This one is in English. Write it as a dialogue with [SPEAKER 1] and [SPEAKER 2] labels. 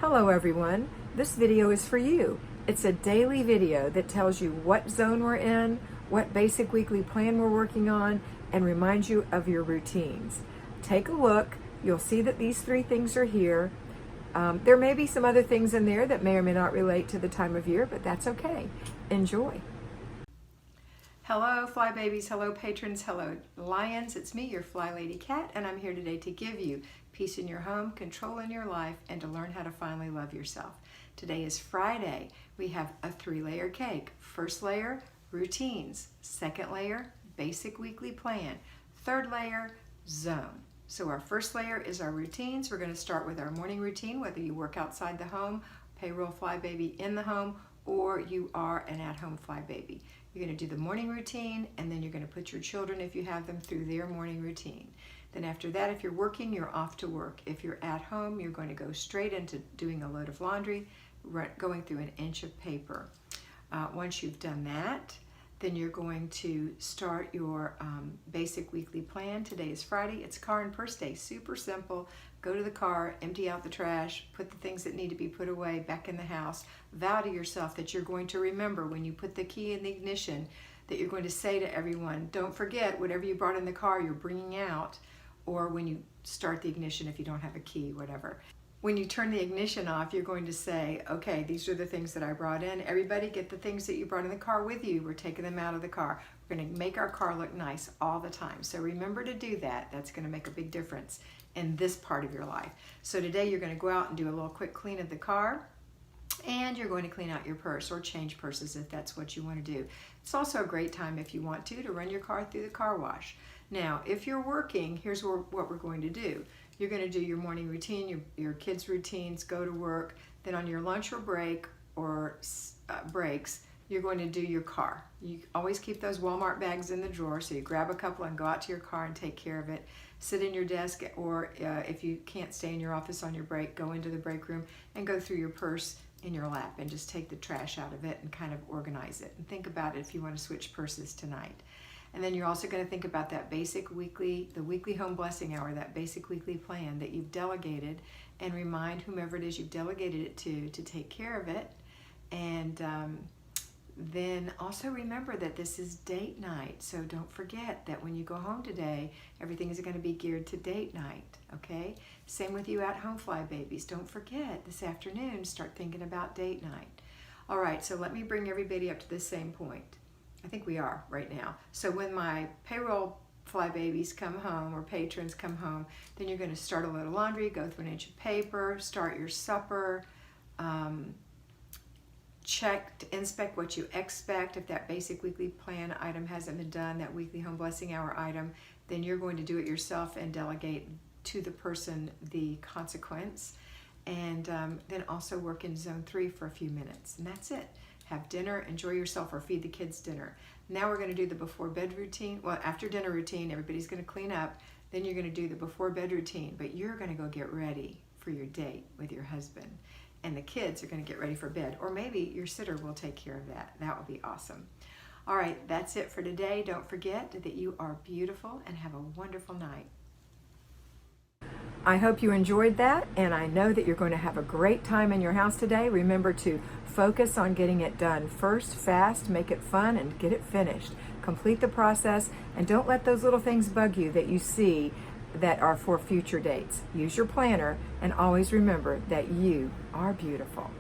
[SPEAKER 1] Hello everyone, this video is for you. It's a daily video that tells you what zone we're in, what basic weekly plan we're working on, and reminds you of your routines. Take a look, you'll see that these three things are here. There may be some other things in there that may or may not relate to the time of year, but that's okay. Enjoy. Hello Fly Babies, hello patrons, hello lions. It's me, your FlyLady Kat, and I'm here today to give you peace in your home, control in your life, and to learn how to finally love yourself. Today is Friday. We have a 3-layer cake. First layer, routines. Second layer, basic weekly plan. Third layer, zone. So our first layer is our routines. We're going to start with our morning routine, whether you work outside the home, payroll Fly Baby in the home, or you are an at-home Fly Baby. You're going to do the morning routine, and then you're going to put your children, if you have them, through their morning routine. Then after that, if you're working, you're off to work. If you're at home, you're going to go straight into doing a load of laundry, going through an inch of paper. Once you've done that, then you're going to start your basic weekly plan. Today is Friday. It's car and purse day. Super simple. Go to the car, empty out the trash, put the things that need to be put away back in the house. Vow to yourself that you're going to remember when you put the key in the ignition, that you're going to say to everyone, don't forget whatever you brought in the car you're bringing out, or when you start the ignition if you don't have a key, whatever. When you turn the ignition off, you're going to say, okay, these are the things that I brought in. Everybody get the things that you brought in the car with you. We're taking them out of the car. We're going to make our car look nice all the time. So remember to do that. That's going to make a big difference in this part of your life. So today you're going to go out and do a little quick clean of the car, and you're going to clean out your purse or change purses if that's what you want to do. It's also a great time, if you want to run your car through the car wash. Now, if you're working, here's what we're going to do. You're going to do your morning routine, your kids' routines, go to work. Then on your lunch or break or breaks, you're going to do your car. You always keep those Walmart bags in the drawer, so you grab a couple and go out to your car and take care of it. Sit in your desk, or if you can't stay in your office on your break, go into the break room and go through your purse in your lap and just take the trash out of it and kind of organize it. And think about it if you want to switch purses tonight. And then you're also going to think about that basic weekly, the weekly home blessing hour, that basic weekly plan that you've delegated, and remind whomever it is you've delegated it to take care of it. And then also remember that this is date night. So don't forget that when you go home today, everything is going to be geared to date night, okay? Same with you at home Fly Babies. Don't forget this afternoon, start thinking about date night. All right, so let me bring everybody up to the same point. I think we are right now. So when my payroll Fly Babies come home, or patrons come home, then you're going to start a load of laundry, go through an inch of paper, start your supper, inspect what you expect. If that basic weekly plan item hasn't been done, that weekly home blessing hour item, then you're going to do it yourself and delegate to the person the consequence. And then also work in zone 3 for a few minutes, and that's it. Have dinner, enjoy yourself, or feed the kids dinner. Now we're going to do the before bed routine. Well, after dinner routine, everybody's going to clean up. Then you're going to do the before bed routine, but you're going to go get ready for your date with your husband. And the kids are going to get ready for bed, or maybe your sitter will take care of that. That would be awesome. All right, that's it for today. Don't forget that you are beautiful, and have a wonderful night. I hope you enjoyed that, and I know that you're going to have a great time in your house today. Remember to focus on getting it done first, fast, make it fun, and get it finished. Complete the process, and don't let those little things bug you that you see that are for future dates. Use your planner, and always remember that you are beautiful.